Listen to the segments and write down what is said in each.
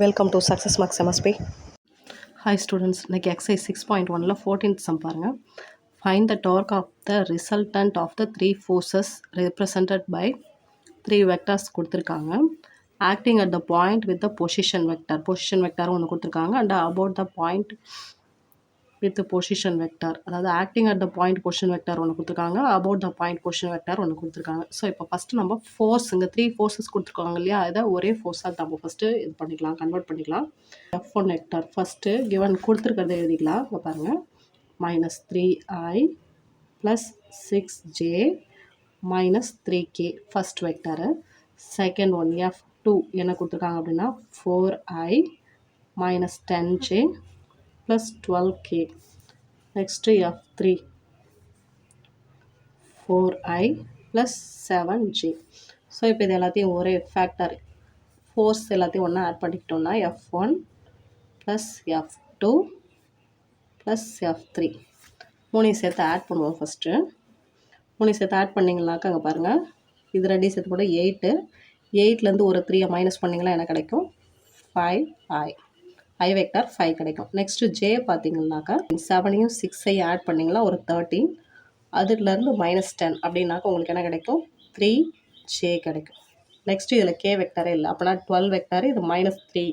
Welcome to success marks MSP. Hi students, இன்றைக்கி exercise 6.1ல் 14th sum பாருங்கள். Find the torque of the resultant of the three forces represented by three vectors கொடுத்துருக்காங்க. Acting at the point with the position வெக்டரும் ஒன்று கொடுத்துருக்காங்க. And about the point with position vector, அதாவது acting at the point position vector ஒன்று கொடுத்துருக்காங்க, about the point position vector ஒன்று கொடுத்துருக்காங்க. So இப்போ ஃபஸ்ட்டு நம்ம ஃபோர்ஸ், இங்கே த்ரீ ஃபோர்ஸஸ் கொடுத்துருக்காங்க இல்லையா, அதை ஒரே ஃபோர்ஸாக நம்ம ஃபஸ்ட்டு இது பண்ணிக்கலாம், கன்வெர்ட் பண்ணிக்கலாம். F1 வெக்டார் ஃபஸ்ட்டு கிவன் கொடுத்துருக்கிறத எழுதிக்கலாம். இங்கே பாருங்கள், -3i + 6j - 3k first vector. Second one F2 என்ன கொடுத்துருக்காங்க அப்படின்னா 4i - 10j + 12k. Next F3 4i + 7j. So இப்போ இது எல்லாத்தையும் ஒரே ஃபேக்டர் ஃபோர்ஸ் எல்லாத்தையும் ஒன்றா ஆட் பண்ணிக்கிட்டோம்னா F1 + F2 + F3 மூணையும் சேர்த்து ஆட் பண்ணுவோம். ஃபஸ்ட்டு மூணையும் சேர்த்து ஆட் பண்ணிங்கனாக்கா அங்கே பாருங்கள், இது ரெண்டையும் சேர்த்து போட 8, 8லேருந்து ஒரு 3 மைனஸ் பண்ணிங்கன்னா என்ன கிடைக்கும், 5i, i வெக்டார் 5 கிடைக்கும். நெக்ஸ்ட்டு ஜே பார்த்தீங்கன்னாக்கா 7ஐயும் 6ஐயும் ஆட் பண்ணிங்கன்னா ஒரு 13, அதுலேருந்து -10 அப்படின்னாக்கா உங்களுக்கு என்ன கிடைக்கும், 3j கிடைக்கும். நெக்ஸ்ட்டு இதில் கே வெக்டாரே இல்லை, அப்போனா 12 வெக்டாரு, இது -3,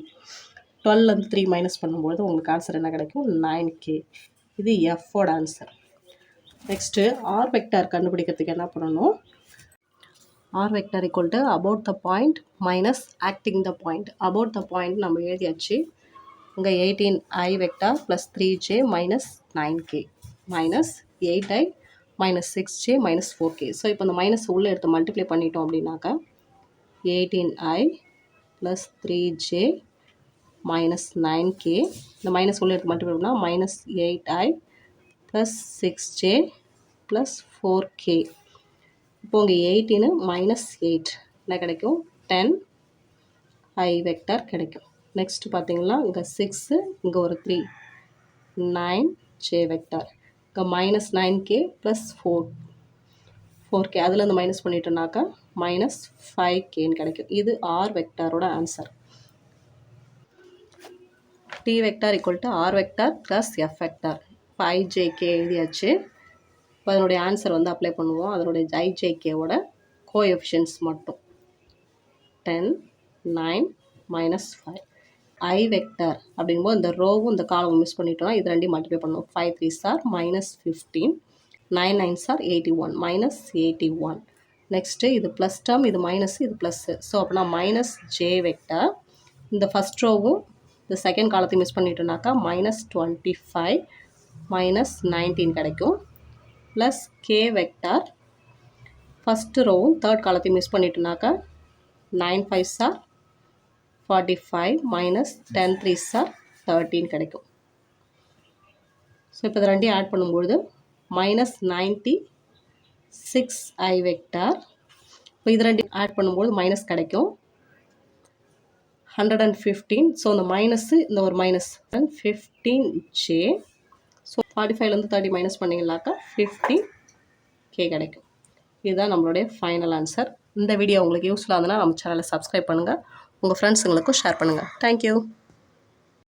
12லேருந்து 3 மைனஸ் பண்ணும்போது உங்களுக்கு ஆன்சர் என்ன கிடைக்கும், 9k. இது எஃபோட ஆன்சர். நெக்ஸ்ட்டு ஆர் வெக்டார் கண்டுபிடிக்கிறதுக்கு என்ன பண்ணணும், r vector equal to about the point minus acting the point. About the point நம்ம எழுதியாச்சு. இங்கே 18i vector + 3j - 9k -8i - 6j - 4k. So இப்போ இந்த மைனஸ் உள்ளே எடுத்து மல்டிப்ளை பண்ணிட்டோம் அப்படின்னாக்கா 18i + 3j - 9k, இந்த மைனஸ் உள்ளே எடுத்து மல்டிப்ளை பண்ணால் -8i + 6j + 4k. இப்போ உங்கள் 18 -8 என்ன கிடைக்கும், 10i வெக்டார் கிடைக்கும். நெக்ஸ்ட்டு பார்த்தீங்கன்னா இங்கே 6, இங்கே ஒரு 3, 9j வெக்டார். இங்கே -9k + 4k, அதுலேருந்து மைனஸ் பண்ணிட்டோம்னாக்கா -5kன்னு கிடைக்கும். இது ஆர் வெக்டாரோட answer. T vector equal to R vector + F vector. இப்போ ijk எழுதியாச்சு. இப்போ அதனுடைய ஆன்சர் வந்து அப்ளை பண்ணுவோம். அதனுடைய ijkவோட கோஎஃபிஷியன்ட்ஸ் மட்டும் 10, 9 -5. I வெக்டார் அப்படிங்கும்போது இந்த ரோவும் இந்த காலமும் மிஸ் பண்ணிட்டோம்னா இது ரெண்டையும் மல்டிப்ளை பண்ணுவோம். 5 3s are -15, 9 9s are 81, -81. Next இது ப்ளஸ் டேர்ம், இது மைனஸ், இது ப்ளஸ்ஸு. ஸோ அப்படின்னா -j வெக்டார், இந்த ஃபஸ்ட் ரோவும் இந்த செகண்ட் காலத்தையும் மிஸ் பண்ணிட்டோம்னாக்கா -25 -19 கிடைக்கும். ப்ளஸ் k வெக்டார், ஃபஸ்ட்டு ரோவும் தேர்ட் காலத்தையும் மிஸ் பண்ணிட்டோம்னாக்கா 9 5s are 45 - 10 3s are 13 கிடைக்கும். ஸோ இப்போ இது ரெண்டையும் ஆட் பண்ணும்பொழுது -96i வெக்டார். இப்போ இது ரெண்டையும் ஆட் பண்ணும்போது மைனஸ் கிடைக்கும் 115. ஸோ இந்த மைனஸு இந்த ஒரு மைனஸ் 15j. ஸோ 45லேருந்து 30 மைனஸ் பண்ணிங்கனாக்கா 15k கிடைக்கும். இதுதான் நம்மளுடைய ஃபைனல் ஆன்சர். இந்த வீடியோ உங்களுக்கு யூஸ்ஃபுல்லாக இருந்ததுன்னா நம்ம சேனலை சப்ஸ்கிரைப் பண்ணுங்கள், உங்கள் ஃப்ரெண்ட்ஸுங்களுக்கும் ஷேர் பண்ணுங்கள். தேங்க்யூ.